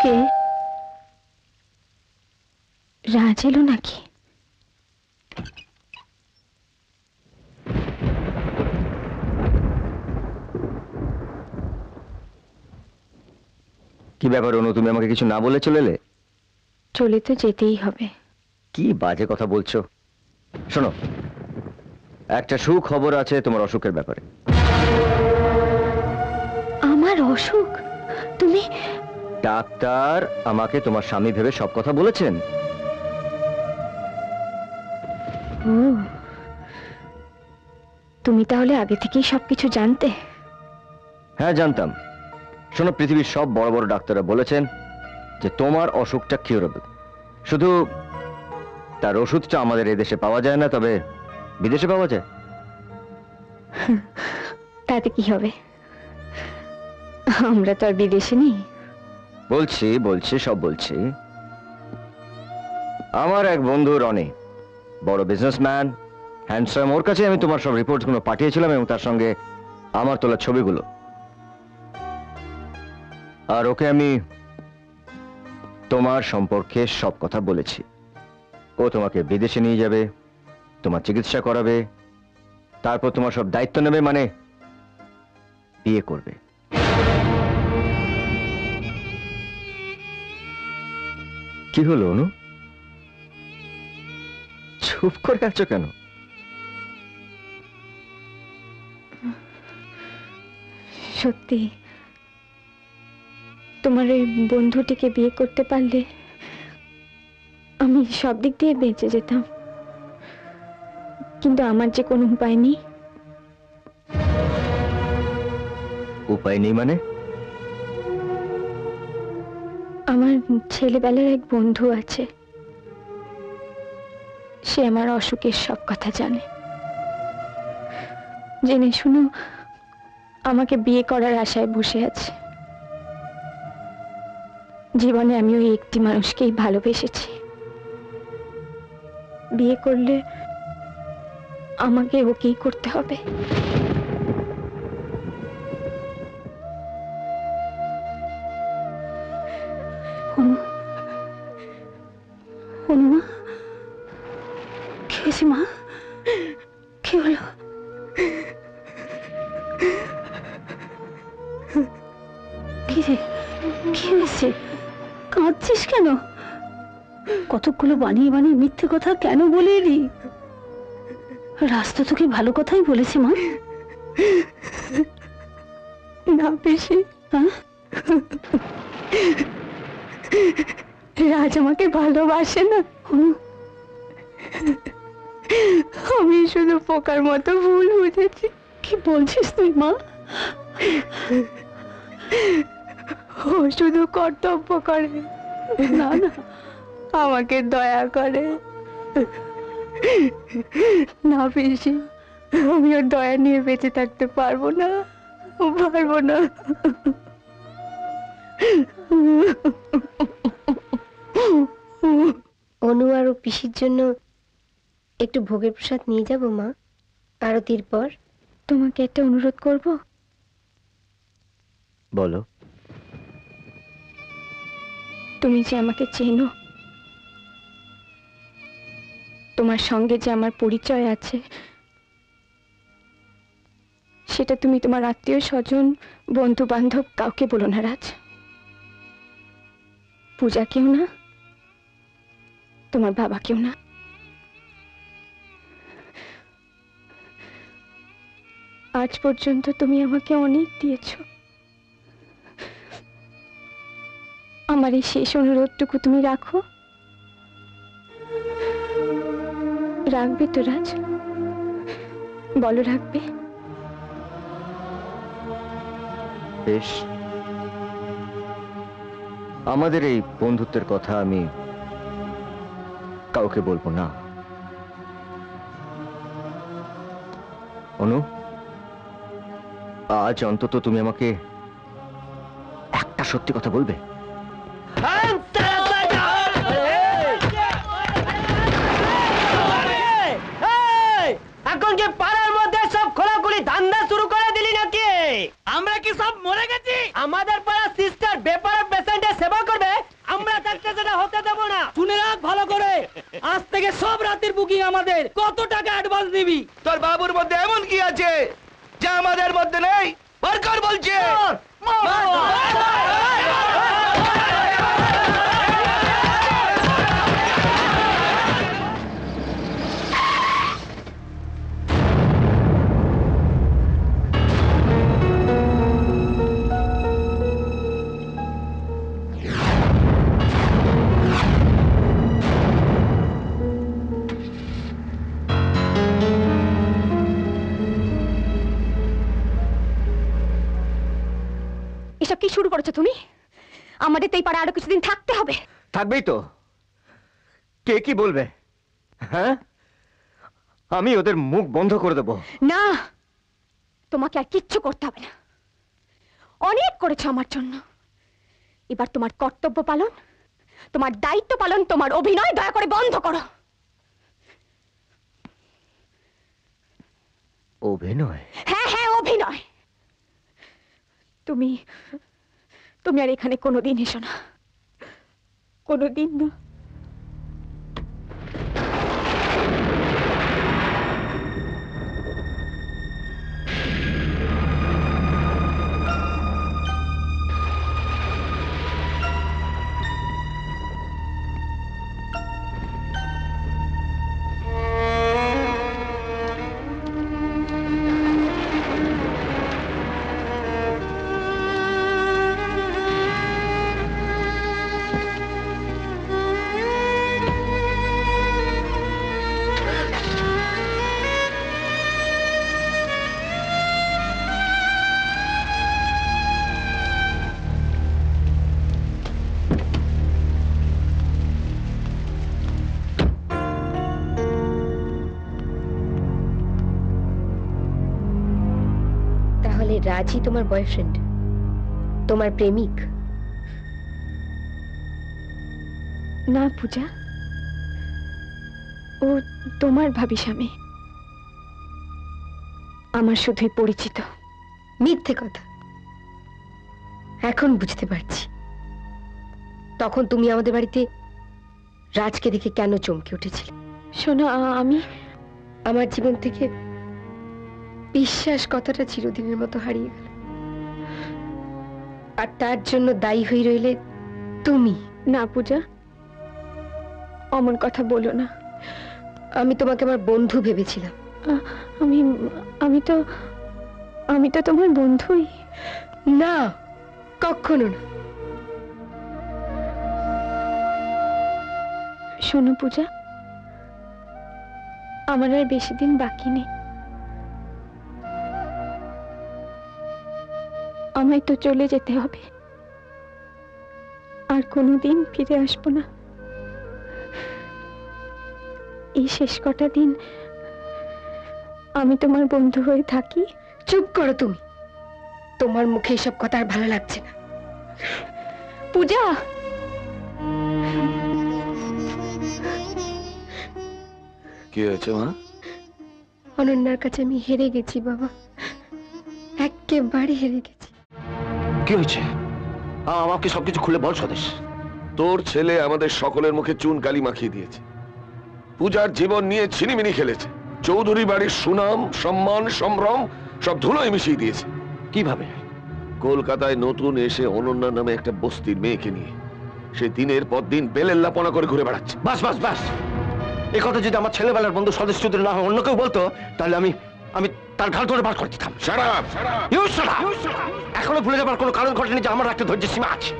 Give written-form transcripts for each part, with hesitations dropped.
কে? রাজ এলো নাকি? কি ব্যাপার অনু, তুমি আমাকে কিছু না বলে চলে এলে? চলে তো যেতেই হবে। কি বাজে কথা বলছো। শোনো, একটা সুখবর আছে তোমার অসুখের ব্যাপারে। আমার অসুখ? তুমি? ডাক্তার আমাকে তোমার স্বামী ভেবে সব কথা বলেছেন। ও, তুমি তাহলে আগে থেকেই সবকিছু জানতে? হ্যাঁ জানতাম। শোনো, পৃথিবীর সব বড় বড় ডাক্তাররা বলেছেন যে তোমার অসুখটা কিউরেবল, শুধু তার ওষুধটা আমাদের এদেশে পাওয়া যায় না, তবে বিদেশে পাওয়া যায়। তাতে কি হবে, আমরা তো আর বিদেশে নেই। বলছি বলছি সব বলছি। আমার এক বন্ধু রনি, বড় বিজনেসম্যান, হ্যান্ডসাম, ওর কাছে আমি তোমার সব রিপোর্টগুলো পাঠিয়েছিলাম এবং তার সঙ্গে আমার তোলা ছবিগুলো। আর ওকে আমি তোমার সম্পর্কে সব কথা বলেছি। ও তোমাকে বিদেশে নিয়ে যাবে, তোমার চিকিৎসা করাবে, তারপর তোমার সব দায়িত্ব নেবে, মানে বিয়ে করবে। কি হলো অনু, চুপ করে আছো কেন? সত্যি, তোমার ওই বন্ধুটিকে বিয়ে করতে পারলে আমি সব দিক দিয়ে বেঁচে যেতাম, কিন্তু আমার যে কোনো উপায় নেই। উপায় নেই মানে? আমার ছেলেবেলার এক বন্ধু আছে, সে আমার অসুখের সব কথা জানে। জেনে শুনো আমাকে বিয়ে করার আশায় বসে আছে। জীবনে আমি ওই একটি মানুষকেই ভালোবেসেছি। বিয়ে করলে আমাকে ওকেই করতে হবে। অনুমা, কি হয়েছে মা? কি হলো? কি রে, কি হয়েছে? কাঁদছিস কেন? কতগুলো বানিয়ে বানিয়ে মিথ্যে কথা কেন বলে এলি? রাস্তা তোকে ভালো কথাই বলেছে মা। না পিসি, রাজ আমাকে ভালোবাসে না। আমি শুধু পোকার মতো ভুল বুঝেছি। কি বলছিস তুই মা? ও শুধু কর্তব্য করে, না না আমাকে দয়া করে না পিসি। আমি ওর দয়া নিয়ে বেঁচে থাকতে পারবো না, পারবো না। অনু আর ও পিসির জন্য একটু ভোগের প্রসাদ নিয়ে যাব মা, আরতির পর। তোমাকে একটা অনুরোধ করব? বলো। তুমি যে আমাকে চেনো, তোমার সঙ্গে যে আমার পরিচয় আছে, সেটা তুমি তোমার আত্মীয় স্বজন, বন্ধু বান্ধব কাউকে বলো না রাজ। পূজাকেও না, তোমার বাবাকেও না। আজ পর্যন্ত তুমি আমাকে অনেক দিয়েছো, আমার এই শেষ অনুরোধটুকু তুমি রাখো। রাখবে তো রাজ? বলো রাখবে? বেশ, আমাদের এই বন্ধুত্বের কথা আমি কাউকে বলবো না। অনু, আজ অন্তত তুমি আমাকে একটা সত্যি কথা বলবে? এখন কি পাড়ার মধ্যে সব খোলাখুলি ধান্দা শুরু করে দিলি নাকি? আমরা কি সব মরে গেছি? আমাদের পাড়া সিস্টার বেপারা পেশেন্টের সেবা করবে বুকিং আমাদের, কত টাকা অ্যাডভান্স দিবি? তোর বাবুর মধ্যে এমন কি আছে যা আমাদের মধ্যে নেই? বরকর বলছে। এসব কি শুরু করেছো তুমি? আমাদের তো এই পাড়া আরো কিছুদিন থাকতে হবে। থাকবেই তো, কে কি বলবে? হ্যাঁ, আমি ওদের মুখ বন্ধ করে দেবো। না, তোমাকে আর কিচ্ছু করতে হবে না। অনেক করেছো আমার জন্য। এবার তোমার কর্তব্য পালন, তোমার দায়িত্ব পালন, তোমার অভিনয় দয়া করে বন্ধ করো। অভিনয়? হ্যাঁ হ্যাঁ, অভিনয়। তুমি তুমি আর এখানে কোনোদিন এসো না, কোনোদিন না। তাহলে রাজি তোমার বয়ফ্রেন্ড, তোমার প্রেমিক? না পূজা, ও তোমার ভাবি স্বামী, আমার শুধুই পরিচিত। মিথ্যে কথা। এখন বুঝতে পারছি তখন তুমি আমাদের বাড়িতে রাজকে দেখে কেন চমকে উঠেছিলে। শোনো, আমার জীবন থেকে বিশ্বাস কথাটা চিরদিনের মতো হারিয়ে গেল, আর তার জন্য দায়ী হয়ে রইলে তুমি। না পূজা, অমন কথা বলো না। আমি তোমাকে আমার বন্ধু ভেবেছিলাম। আমি তো তোমার বন্ধুই। না, কখনো না। শোনো পূজা, আমার আর বেশি দিন বাকি নেই। আমায় তো চলে যেতে হবে, আর কোনোদিন ফিরে আসবো না। এই শেষ কটা দিন আমি তোমার বন্ধু হয়ে থাকি। চুপ করো তুমি, তোমার মুখে এসব কথা আর ভালো লাগছে না। পূজা, কি হয়েছে মা? অনন্যার কাছে আমি হেরে গেছি বাবা, একেবারে হেরে গেছি। কি হয়েছে? আমাকে সবকিছু খুলে বল স্বদেশ। তোর ছেলে আমাদের সকলের মুখে চুন কালি মাখিয়ে দিয়েছে, পূজার জীবন নিয়ে ছিনিমিনি খেলেছে, চৌধুরী বাড়ির সুনাম সম্মান সম্ভ্রম সব ধুলোয় মিশিয়ে দিয়েছে। কিভাবে? কলকাতায় নতুন এসে অনন্যা নামে একটা বস্তির মেয়েকে নিয়ে সে দিনের পর দিন বেলেল্লাপনা করে ঘুরে বেড়াচ্ছে। বাস বাস বাস, এই কথা যদি আমার ছেলেবেলার বন্ধু স্বদেশ চৌধুরী না হয় অন্য কেউ বলতো, তাহলে আমি তার ঘাট ধরে বার করে দিতাম। এখনো ভুলে যাবার কোনো কারণ ঘটেনি যে আমার একটা ধৈর্যের সীমা আছে।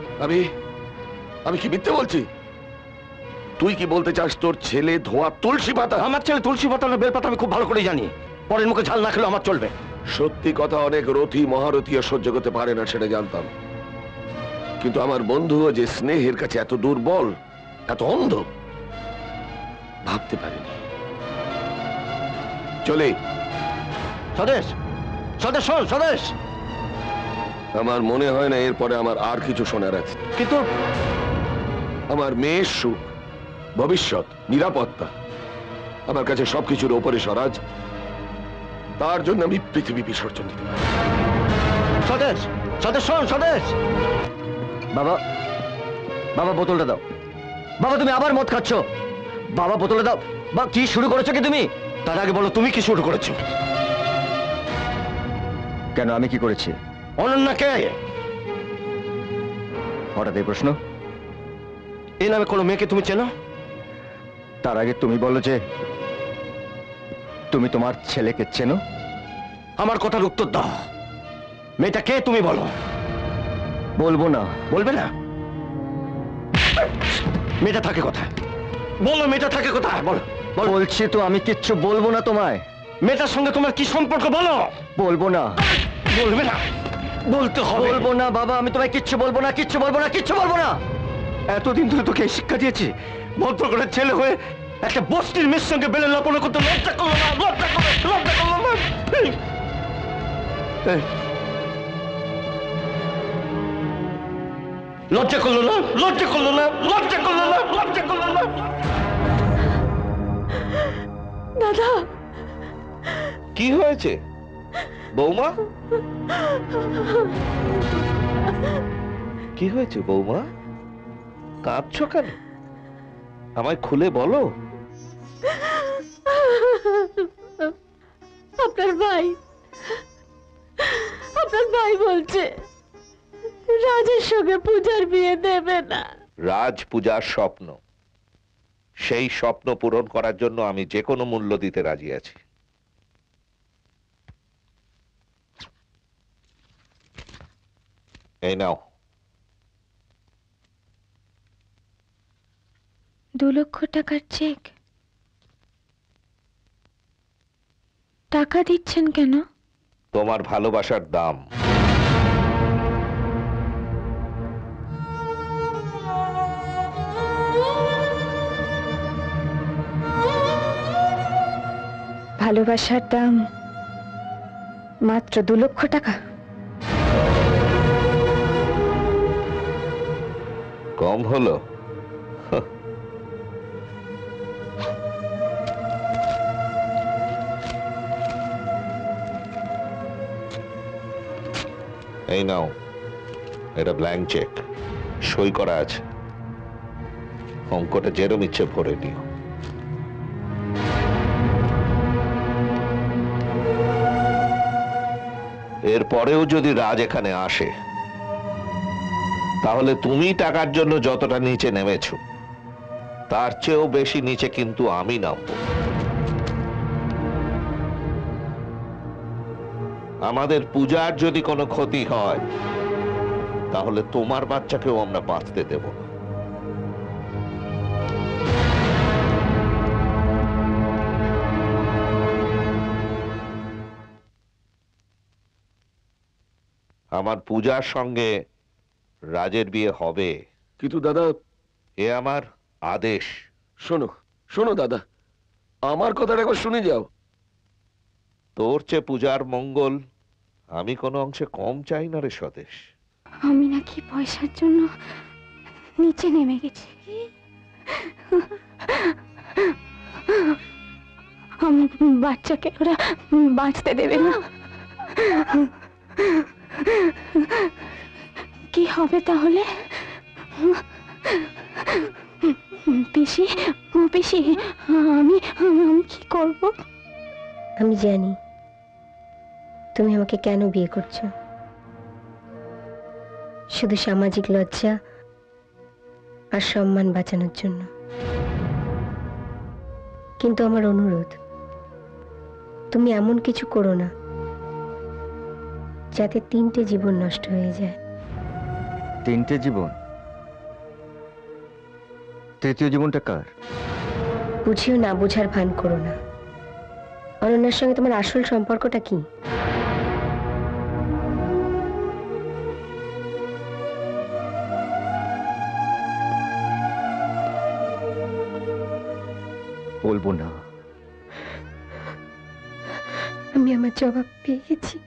আমি কি মিথ্যে বলছি? তুই কি বলতে চাস তোর ছেলে ধোয়া তুলসী পাতা? আমার ছেলে তুলসী পাতা না বেলপাতা আমি খুব ভালো করে জানি। পরের মুখে ঝাল না খেলে আমার চলবে। সত্যি কথা অনেক রথী মহারথীও সহ্য করতে পারে না, সেটা জানতাম, কিন্তু আমার বন্ধুও যে স্নেহের কাছে এত দুর্বল, এত অন্ধ ভাবতে পারিনি। চলে স্বদেশ, স্বদেশ শোন স্বদেশ। আমার মনে হয় না এরপরে আমার আর কিছু শোনার আছে, কিন্তু আমার মেয়ের সুখ, ভবিষ্যৎ, নিরাপত্তা আমার কাছে সবকিছুর ওপরে স্বরাজ। তার জন্য আমি পৃথিবী বিসর্জন দিতে পারি। স্বদেশ, স্বদেশ শোন স্বদেশ। বাবা, বাবা বোতলটা দাও। বাবা তুমি আবার মদ খাচ্ছ। বাবা বোতলটা দাও। বা কি শুরু করেছো কি তুমি? তার আগে বলো তুমি কি শুরু করেছো? কেন, আমি কি করেছি? অনন্যা কে? হঠাৎ এই প্রশ্ন? এই নামে কোনো মেয়েকে তুমি চেনো? তার আগে তুমি বলো যে তুমি তোমার ছেলেকে চেনো। আমার কথার উত্তর দাও। মেয়েটা কে তুমি বলো। বলবো না। বলবে না? মেয়েটা থাকে কোথায়? বলো মেয়েটা থাকে কোথায়? বলো। বলছি তো আমি কিচ্ছু বলবো না তোমায়। মেয়েটার সঙ্গে তোমার কি সম্পর্ক বলো। বলবো না। বলবে না? বলতে হবে। বলবো না বাবা, আমি তোমায় কিচ্ছু বলবো না, কিচ্ছু বলবো না, কিচ্ছু বলবো না। এতদিন ধরে তোকে এই শিক্ষা দিয়েছি, ভদ্র করে ছেলে হয়ে একটা বস্তির মেয়ের সঙ্গে বেলে লাপনা করতে লজ্জা করলো না? লজ্জা করলো না? এই, লজ্জা করলো না? লজ্জা করলো না? লজ্জা করলো না? লজ্জা করলো না? দাদা, কি হয়েছে বৌমা? কি হয়েছে বৌমা? কাঁদছো কেন? আমায় খুলে বলো। আপনার ভাই বলছে রাজের সঙ্গে পূজার বিয়ে দেবে না। রাজ পূজার স্বপ্ন, সেই স্বপ্ন পূরণ করার জন্য আমি যে কোনো মূল্য দিতে রাজি আছি। এই নাও। 2 লক্ষ টাকার চেক। টাকা দিচ্ছেন কেন? তোমার ভালোবাসার দাম। ভালোবাসার দাম মাত্র 2 লক্ষ টাকা? কম হলো? এই নাও, এটা ব্ল্যাঙ্ক চেক, সই করা আছে। অঙ্কটা যেরম ইচ্ছে ভরে নিও। এরপরেও যদি রাজ এখানে আসে, তাহলে তুমি টাকার জন্য যতটা নিচে নেমেছো তার চেয়েও বেশি নিচে কিন্তু আমি নামবো। আমাদের পূজার যদি কোনো ক্ষতি হয়, তাহলে তোমার বাচ্চাকেও আমরা বাঁচতে দেব না। আমার পূজার সঙ্গে রাজের বিয়ে হবে, কিন্তু দাদা, এ আমার আদেশ। শোনো শোনো দাদা, আমার কথাটা একবার শুনে যাও। তোর চেয়ে পূজার মঙ্গল আমি কোনো অংশে কম চাই না রে স্বদেশ। আমি নাকি পয়সার জন্য নিচে নেমে গেছি। আমার বাচ্চাকে ওরা বাঁচতে দেবে না। কি হবে তাহলে? পিসি, পিসি, আমি কি করব? আমি জানি তুমি আমাকে কেন বিয়ে করছো। শুধু সামাজিক লজ্জা আর সম্মান বাঁচানোর জন্য। কিন্তু আমার অনুরোধ, তুমি এমন কিছু করো না যাতে 3টে জীবন নষ্ট হয়ে যায়। 3টে জীবন? তৃতীয় জীবনটা কার? বুঝিও না বোঝার ভান করো না। অনন্যার সঙ্গে তোমার আসল সম্পর্কটা কি? বলবো না। আমি আমার জবাব পেয়ে গেছি।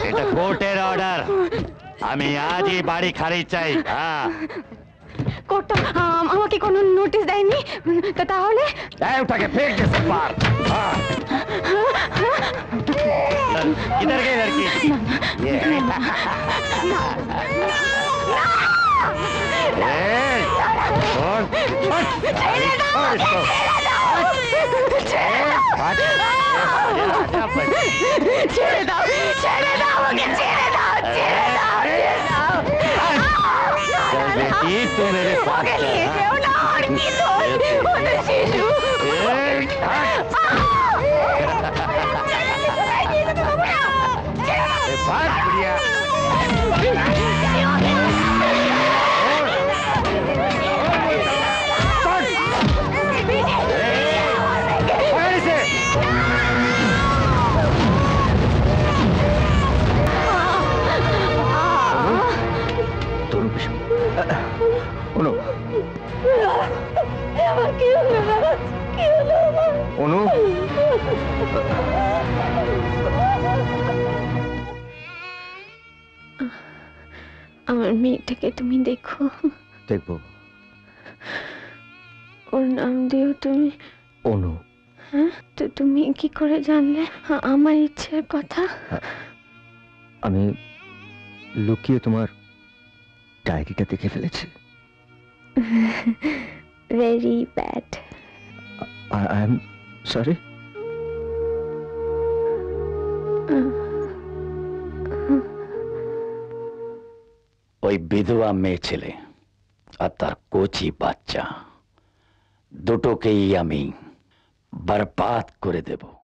এটা কোর্টের অর্ডার, আমি আজই বাড়ি খালি চাই। কোর্টটা আমাকে কোনো নোটিশ দেয়নি, তাহলে ওটাকে ফেক দিয়েছে পার। किधर गए लड़की? बेटी तू मेरे साथ অনু, অনু, আমার মেয়েটাকে তুমি দেখো, দেখবো। ওর নাম দিও তুমি। অনু। হ্যাঁ, তো তুমি কি করে জানলে আমার ইচ্ছের কথা? আমি লুকিয়ে তোমার ডায়েরিটা দেখে ফেলেছি। Very bad. I am sorry. ওই বিধবা মেয়ে ছেলে আর তার কচি বাচ্চা দুটোকেই আমি বরবাদ করে দেব।